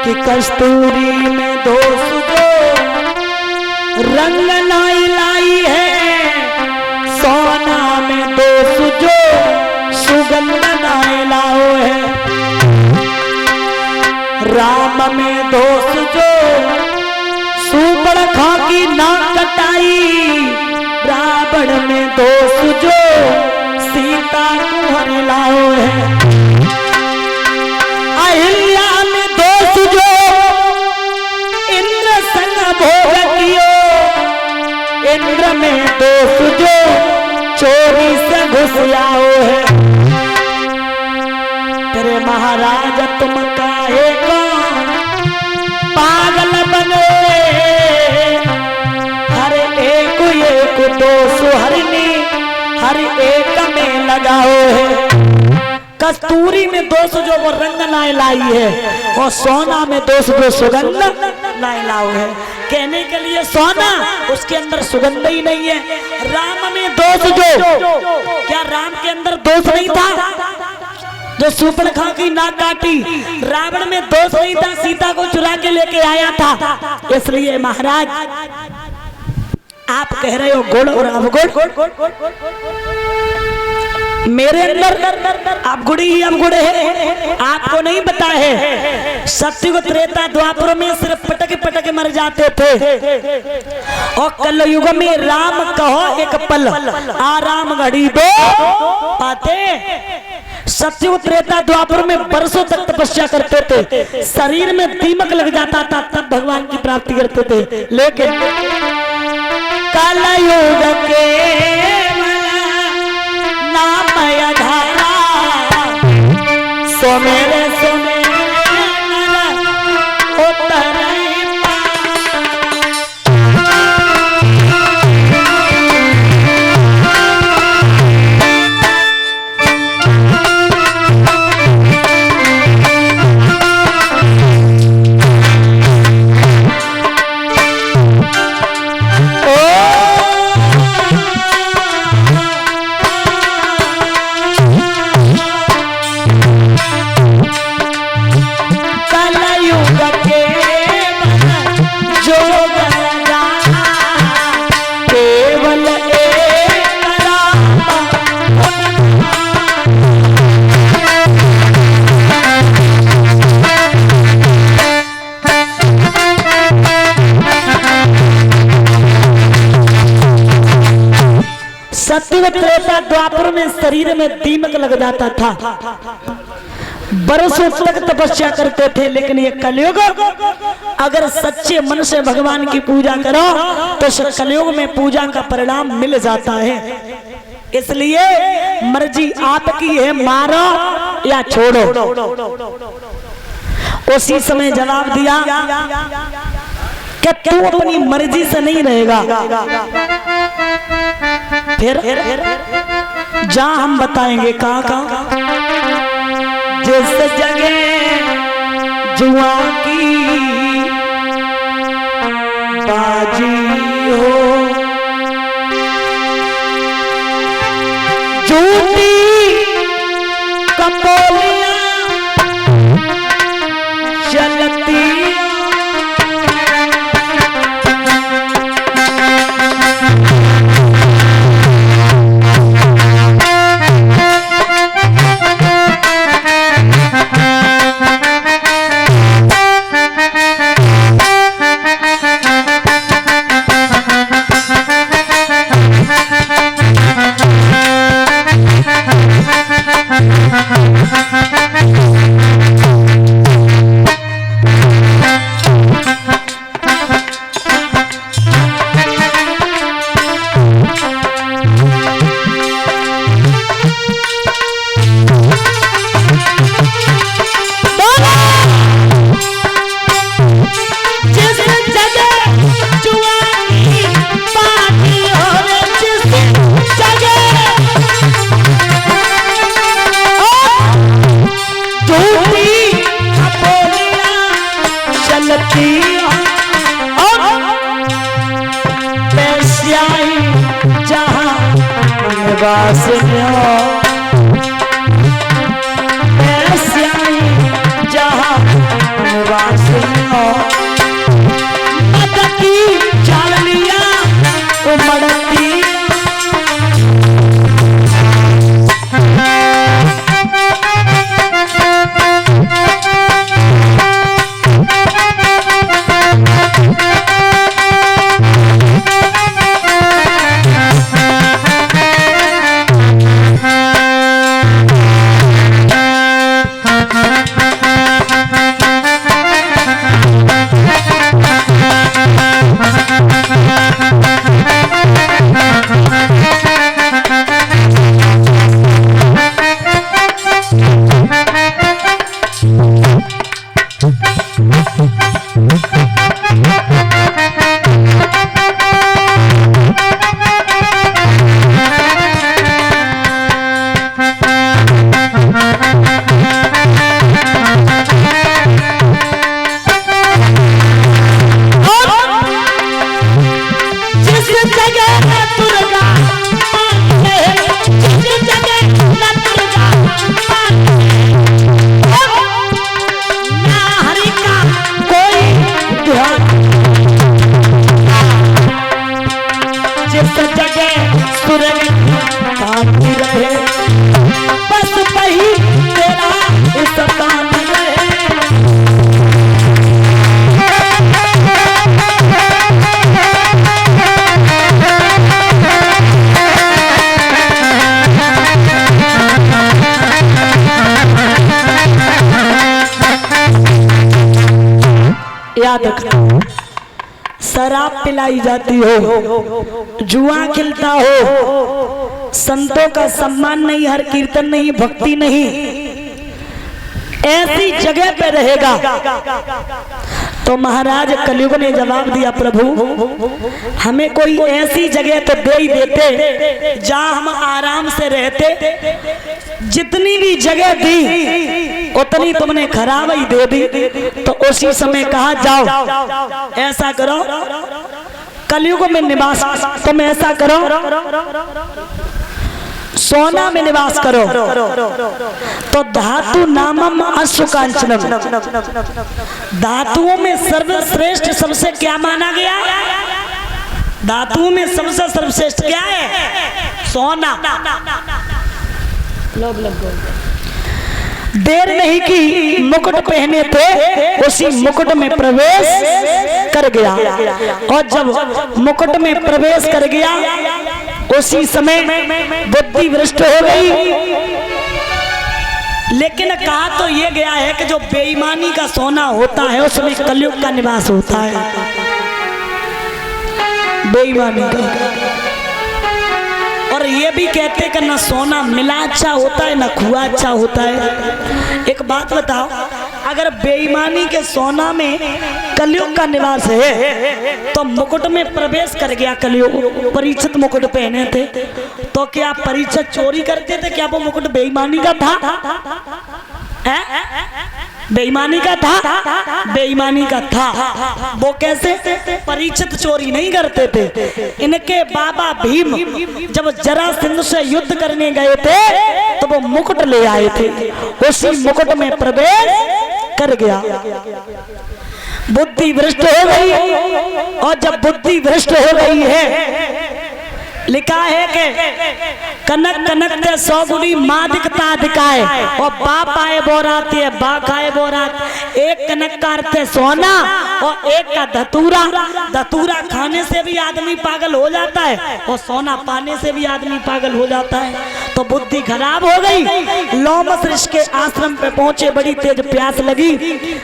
कि कस्तूरी में दोष जो रंग लाई लाई है, सोना में दोष जो सुगंध लाई लाओ है। राम में दोष जो सूर्पणखा की नाक कटाई, रावण में दोष जो सीता को हर लाओ है। अहिल्या में दोष जो इंद्र संग भोग कियो, इंद्र में दोष जो चोरी से घुस आओ है। तेरे महाराज तुम काहे को पागल बने, हर एक दोष हरनी हर एक में लगाओ है। कस्तूरी में दोष जो वो रंग लाए लाई है, और सोना में दोष जो सुगंध लाए लाओ है। कहने के लिए सोना, उसके अंदर सुगंध ही नहीं है। राम में दोष जो, क्या राम के अंदर दोष नहीं था जो सूर्पणखा की नाक काटी? रावण में दोष नहीं था, सीता को चुरा के लेके आया था। इसलिए महाराज आप कह रहे हो गुण और अवगुण, मेरे अंदर अवगुण ही अवगुण है, आपको नहीं पता है। सत्युग त्रेता द्वापर में सिर्फ पटक पटक मर जाते थे, और कलयुग में राम कहो एक पल, आराम घड़ी दो पाते। सत्युग त्रेता द्वापर में बरसों तक तपस्या करते थे, शरीर में दीमक लग जाता था, तब भगवान की प्राप्ति करते थे। लेकिन कलयुग के नाम धारा सोमेरे सत्युग त्रेता द्वापर में शरीर में दीमक लग जाता था, बरसों तक तपस्या करते थे। लेकिन ये कलयुग, अगर सच्चे मन से भगवान की पूजा करो तो कलयुग में पूजा का परिणाम मिल जाता है। इसलिए मर्जी आपकी है, मारो या छोड़ो। उसी समय जवाब दिया कि तू अपनी मर्जी से नहीं रहेगा, फिर जहां हम बताएंगे कहां जिस जगह जुआ की बाजी हो, झूठी कपोलियां चलती, जहाँ याद रखना, शराब पिलाई जाती हो, जुआ खिलता हो, संतों का सम्मान नहीं, हर कीर्तन नहीं, भक्ति नहीं, ऐसी जगह पे रहेगा तो महाराज कलयुग ने जवाब दिया, प्रभु हमें कोई ऐसी जगह तो दे ही देते जहां हम आराम से रहते। जितनी भी जगह दी उतनी तुमने खराब ही दे दी। तो उसी समय कहा जाओ ऐसा करो, कलयुग में निवास तुम ऐसा करो, सोना में निवास करो। तो धातु नामम अश्वकांचनम, धातुओं में सर्वश्रेष्ठ सबसे क्या माना गया? धातुओं में सबसे सर्वश्रेष्ठ क्या है? सोना। देर नहीं की, मुकुट पहने थे, उसी मुकुट में प्रवेश कर गया। और जब मुकुट में प्रवेश कर गया उसी समय बुद्धि भ्रष्ट हो गई। लेकिन कहा तो ये गया है कि जो बेईमानी का सोना होता है उसमें कलयुग का निवास होता है। बेईमानी का, और ये भी कहते हैं कि ना सोना मिला अच्छा होता है ना खुआ अच्छा होता है। एक बात बताओ, अगर बेईमानी के सोना में कलयुग का निवास है तो मुकुट में प्रवेश कर गया कलयुग, परीक्षित मुकुट पहने थे, तो क्या परीक्षित चोरी करते थे? क्या वो मुकुट बेईमानी का था? बेईमानी का था? बेईमानी का था। वो कैसे? परीक्षित चोरी नहीं करते थे। इनके बाबा भीम जब जरासंध से युद्ध करने गए थे तो वो मुकुट ले आए थे, उसी मुकुट में प्रवेश कर गया। बुद्धि भ्रष्ट हो गई, और जब बुद्धि भ्रष्ट हो गई है, लिखा है कि कनक कनक ते 100 गुनी माँ दिखता दिखाए, और बाप आए बोरात है बा खाए बोरात। एक कनक का अर्थ है सोना और एक का धतूरा। धतूरा खाने से भी आदमी पागल हो जाता है और सोना पाने से भी आदमी पागल हो जाता है। तो बुद्धि खराब हो गई। लोमस ऋषि के आश्रम पे पहुंचे, बड़ी तेज प्यास लगी,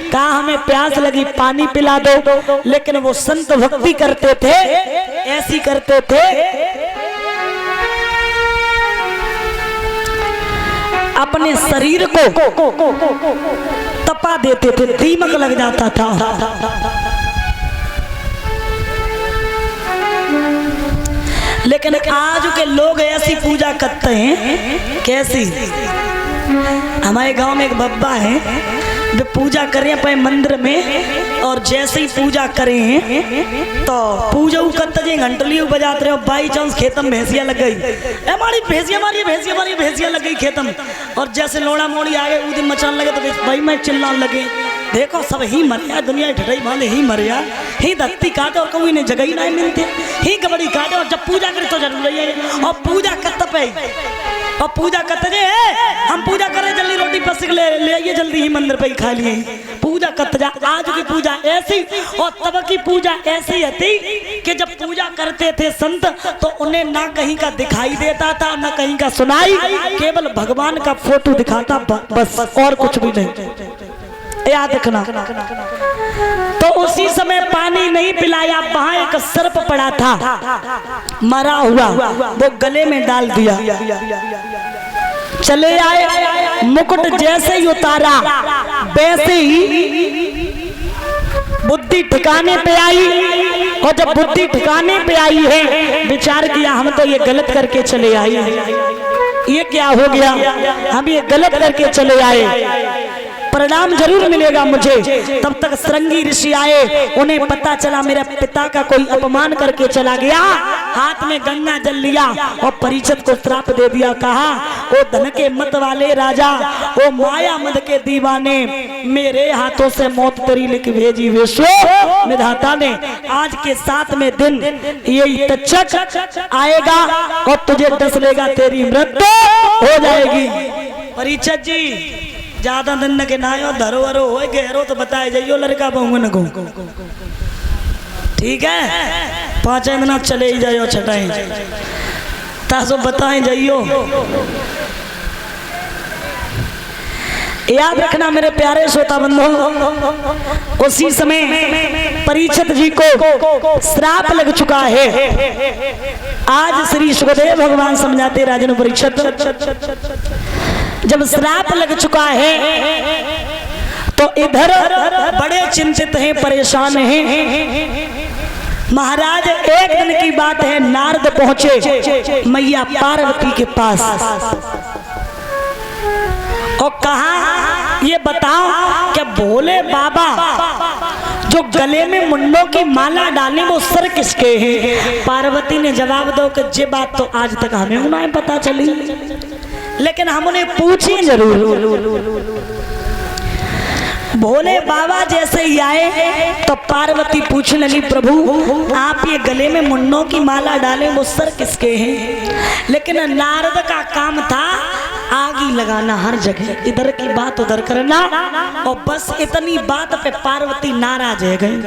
कहा हमें प्यास लगी पानी पिला दो। लेकिन वो संत भक्ति करते थे, ऐसी करते थे अपने शरीर को तपा देते थे, दीमक लग जाता था। लेकिन आज के लोग ऐसी पूजा करते हैं, कैसी? हमारे गांव में एक बब्बा है, वे पूजा कर रहे हैं मंदिर में, और जैसे ही पूजा करे हैं तो पूजा करते घंटली बजाते रहे, बाई चांस खेतम भैंसिया लग गई, हमारी भैंसिया मारी, भैंसिया मारी, भैंसिया लग गई खेतम। और जैसे लोड़ा मोड़ी आ गए उदी मचान लगे तो भाई मैं चिल्लाने लगे, देखो सब ही मरिया, दुनिया ठठाई माने ही मरिया, ही धत्ती काटे और कभी ने जगह ही नहीं मिलती, ही कबड्डी काटे। और जब पूजा करे तो जरूर है, और पूजा करते पे, और पूजा करते जे हम पूजा करें, जल्दी रोटी पसक ले आइए, जल्दी ही मंदिर पे ही खा लिए। पूजा करते जा। आज की पूजा ऐसी और तब की पूजा ऐसी थी कि जब पूजा करते थे संत तो उन्हें ना कहीं का दिखाई देता था ना कहीं का सुनाई, केवल भगवान का फोटो दिखाता बस, और कुछ भी नहीं। याद रखना। तो उसी समय पानी नहीं पिलाया, वहां एक सर्प पड़ा था मरा हुआ, वो गले में डाल दिया। चले आए, मुकुट जैसे ही उतारा वैसे ही बुद्धि ठिकाने पे आई। और जब बुद्धि ठिकाने पे आई है, विचार किया हम तो ये गलत करके चले आए, ये क्या हो गया, हम ये गलत करके चले आए, परिणाम जरूर मिलेगा मुझे। तब तक श्रृंगी ऋषि आए, उन्हें पता चला मेरे पिता का कोई अपमान करके चला गया, हाथ में गंगा जल लिया और परीक्षित को श्राप दे दिया। कहा ओ धन के मत वाले राजा, ओ माया मद के दीवाने, मेरे हाथों से मौत तेरी लिख भेजी विश्व विधाता ने। आज के 7वें दिन ये तक्षक आएगा और तुझे डस लेगा, तेरी मृत्यु हो जाएगी। परीक्षित जी ज्यादा दिन न के नायो धरो हरो हो गहरो तो बताए जाइयो लड़का बहुन को, ठीक है? 5 दिन चले ही जाइयो, छटाई तासो बताए जाइयो। याद रखना मेरे प्यारे श्रोता बंधु, उसी समय परीक्षित जी को श्राप लग चुका है। आज श्री सुखदेव भगवान समझाते राजन परीक्षित, जब श्राप लग चुका है तो इधर बड़े चिंतित हैं, परेशान हैं। महाराज एक दिन की बात है, नारद पहुंचे मैया पार्वती के पास और कहा ये बताओ क्या भोले बाबा जो गले में मुंडों की माला डाले वो सर किसके हैं? पार्वती ने जवाब दो कि ये बात तो आज तक हमें उन्हें पता चली, लेकिन हम उन्हें पूछे जरूर। भोले बाबा जैसे ही आए तो पार्वती पूछने लगी, प्रभु आप ये गले में मुन्नों की माला डाले वो सर किसके हैं? लेकिन नारद का काम था आग ही लगाना हर जगह, इधर की बात उधर करना, और बस इतनी बात पे पार्वती नाराज है गई।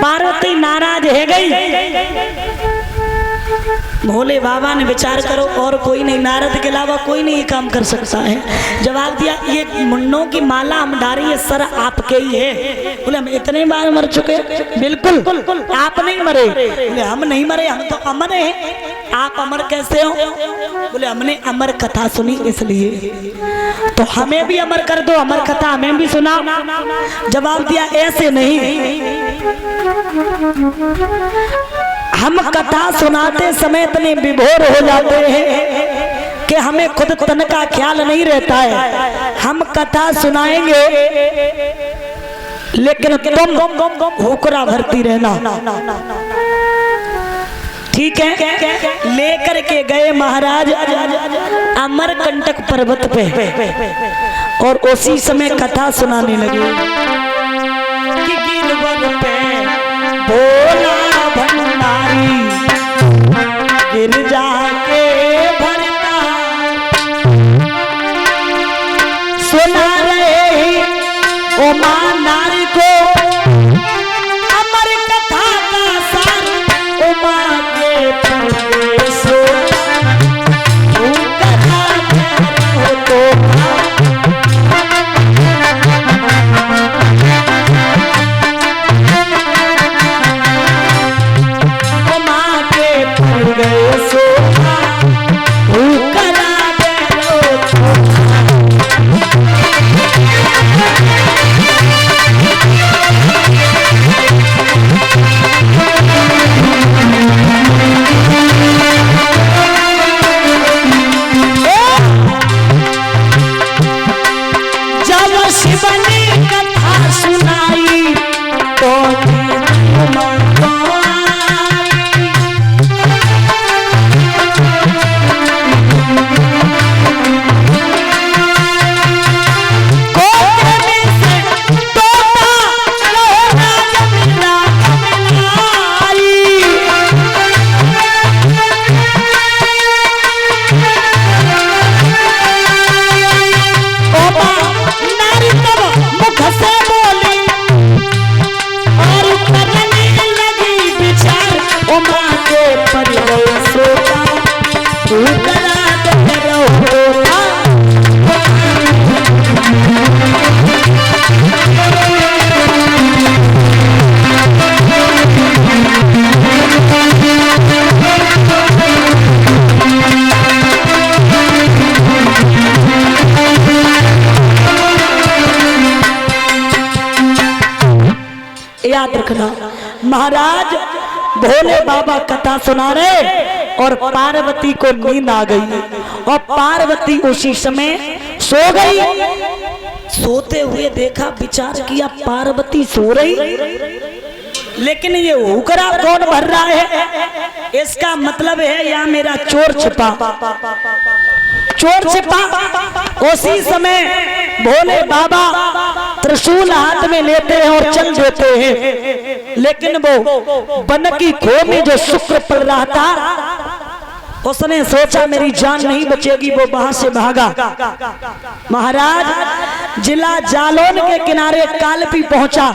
पार्वती नाराज है गई। भोले बाबा ने विचार करो और कोई नहीं, नारद के अलावा कोई नहीं ये काम कर सकता है। जवाब दिया ये मुन्नों की माला हम डाली है सर आपके ही है। बोले हम इतने बार मर चुके? बिल्कुल आप नहीं मरे। बोले हम नहीं मरे, हम तो अमर हैं। आप अमर कैसे हो? बोले हमने अमर कथा सुनी इसलिए। तो हमें भी अमर कर दो, अमर कथा हमें भी सुना। जवाब दिया ऐसे नहीं, हम कथा सुनाते समय इतने विभोर हो जाते हैं कि हमें खुद तन का ख्याल नहीं रहता है। हम कथा सुनाएंगे लेकिन तुम होकरा भरती रहना, ठीक है? लेकर के गए महाराज अमरकंटक पर्वत पे और उसी समय कथा सुनाने लगे कि गिरवर पे भोला भंडारी गिरजा के भरता सुना रहे उमा नारी को अमर कथा का सार। उमा के सोना तो याद रखना। महाराज भोले बाबा कथा सुना रहे और पार्वती को नींद आ गई और पार्वती उसी समय सो गई। सोते हुए देखा, विचार किया पार्वती सो रही, लेकिन ये हुकरा कौन भर रहा है? इसका मतलब है यहाँ मेरा चोर छिपा, चोर छिपा। उसी समय भोले बाबा त्रिशूल हाथ में लेते हैं और चल देते हैं, लेकिन वो वन की खो में जो शुक्र पड़ रहा था उसने सोचा मेरी जान नहीं बचेगी, वो वहां से भागा। महाराज जिला जालौन के किनारे कालपी पहुंचा।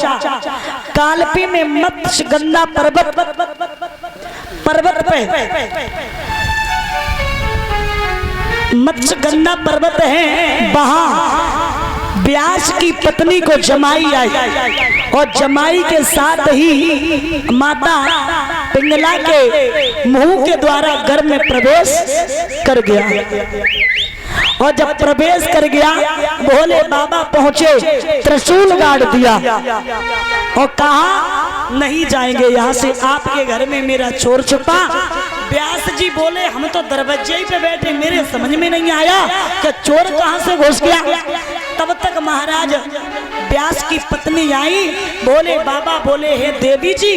कालपी में मत्स्यगंधा पर्वत पे मत्स्यगंधा पर्वत है, वहां व्यास की पत्नी को जमाई आई और जमाई के साथ ही माता पिंगला के मुंह के द्वारा गर्भ में प्रवेश कर गया। और जब प्रवेश कर गया, भोले बाबा पहुंचे, त्रिशूल गाड़ दिया और कहा नहीं जाएंगे यहाँ से, आपके घर में मेरा चोर छुपा। व्यास जी बोले हम तो दरवाजे ही पे बैठे, मेरे समझ में नहीं आया कि चोर कहाँ से घुस गया। तब तक महाराज व्यास की पत्नी आई। बोले बाबा बोले हे देवी जी,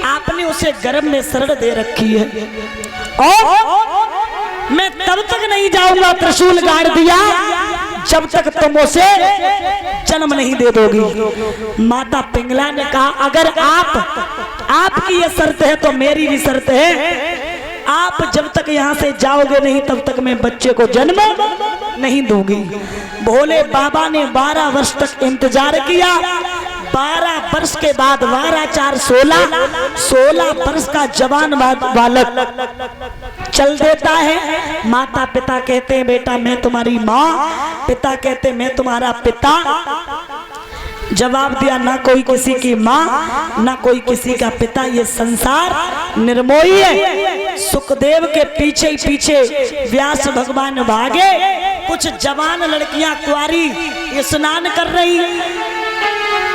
आपने उसे गर्भ में शरण दे रखी है और मैं तब तक नहीं जाऊंगा, त्रिशूल गाड़ दिया, जब तक तुम उसे जन्म नहीं दे दोगी। माता पिंगला ने कहा अगर आपकी ये शर्त है तो मेरी भी शर्त है, आप जब तक यहाँ से जाओगे नहीं तब तक मैं बच्चे को जन्म नहीं दूंगी। भोले बाबा ने 12 वर्ष तक इंतजार किया। 12 वर्ष के बाद 12 4 16 वर्ष का जवान बालक चल देता है। माता पिता कहते हैं बेटा मैं तुम्हारी माँ, पिता कहते मैं तुम्हारा पिता। जवाब दिया ना कोई किसी की माँ ना कोई किसी का पिता, ये संसार निर्मोही है। सुखदेव के पीछे ही पीछे व्यास भगवान भागे। कुछ जवान लड़कियां कुंवारी स्नान कर रही,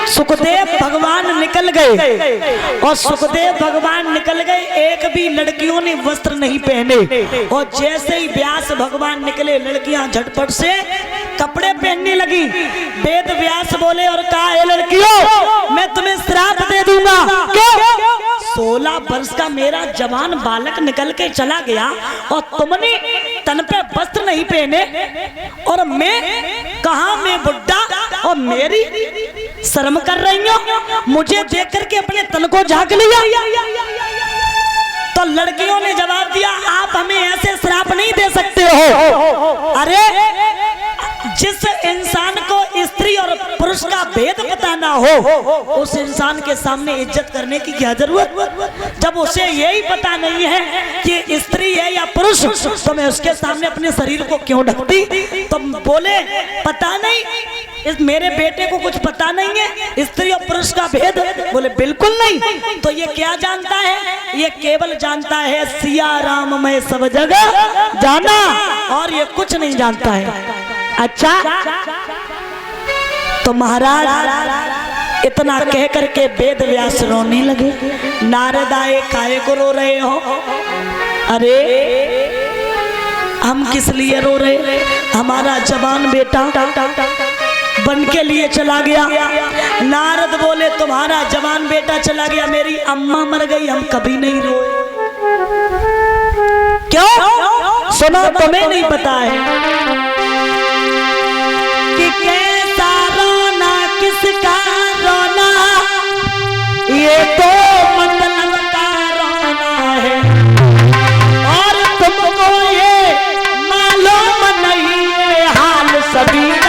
सुखदेव भगवान निकल गए और सुखदेव भगवान निकल गए, एक भी लड़कियों ने वस्त्र नहीं पहने। और जैसे ही व्यास भगवान निकले, लड़कियां झटपट से कपड़े पहनने लगी। वेद व्यास बोले और कहा ए लड़कियों, मैं तुम्हें श्राप दे दूंगा। क्यों? 16 वर्ष का मेरा जवान बालक निकल के चला गया और तुमने तन पे वस्त्र नहीं पहने, और मैं कहा मैं बुड्ढा और मेरी शर्म कर रही हो, मुझे देख करके अपने तन को झांक लिया। तो लड़कियों ने जवाब दिया आप हमें ऐसे श्राप नहीं दे सकते हो। अरे जिस इंसान को स्त्री और पुरुष का भेद पता ना हो, उस इंसान के सामने इज्जत करने की क्या जरूरत। जब उसे यही पता नहीं है कि स्त्री है या पुरुष, तो मैं उसके सामने अपने शरीर को क्यों ढकती। तो बोले पता नहीं, इस मेरे बेटे को कुछ पता नहीं है स्त्री और पुरुष का भेद। बोले बिल्कुल नहीं। तो ये क्या जानता है? ये केवल जानता है सिया राम मैं सब जगह जाना, और ये कुछ नहीं जानता है। अच्छा, तो महाराज इतना कह करके वेद व्यास रोने लगे। नारद आए, काहे को रो रहे हो? अरे हम किस लिए रो रहे? हमारा जवान बेटा बन के लिए चला गया। नारद बोले तुम्हारा जवान बेटा चला गया, मेरी अम्मा मर गई, हम कभी नहीं रोए। क्यों? सुनो, तुम्हें नहीं पता है कि कैसा रोना किसका रोना, ये तो मतलब का रोना है, और तुमको ये मालूम नहीं है हाल सभी का।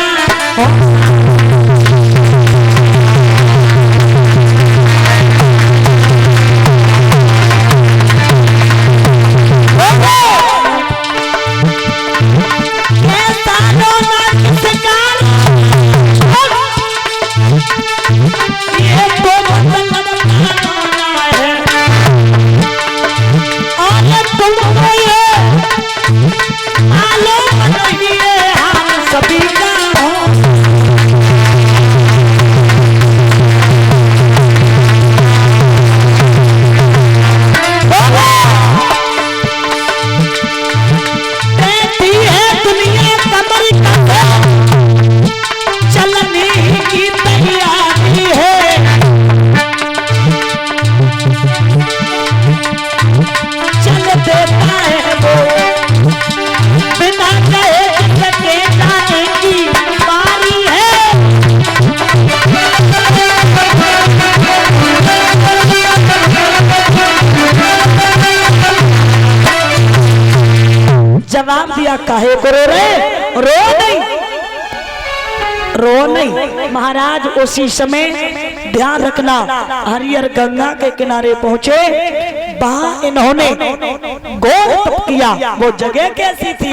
जवाब दिया काहे को रो रहे? रो नहीं। महाराज उसी समय ध्यान रखना, हरिहर गंगा के किनारे पहुंचे, वहां इन्होंने घोर तप किया। वो जगह कैसी थी?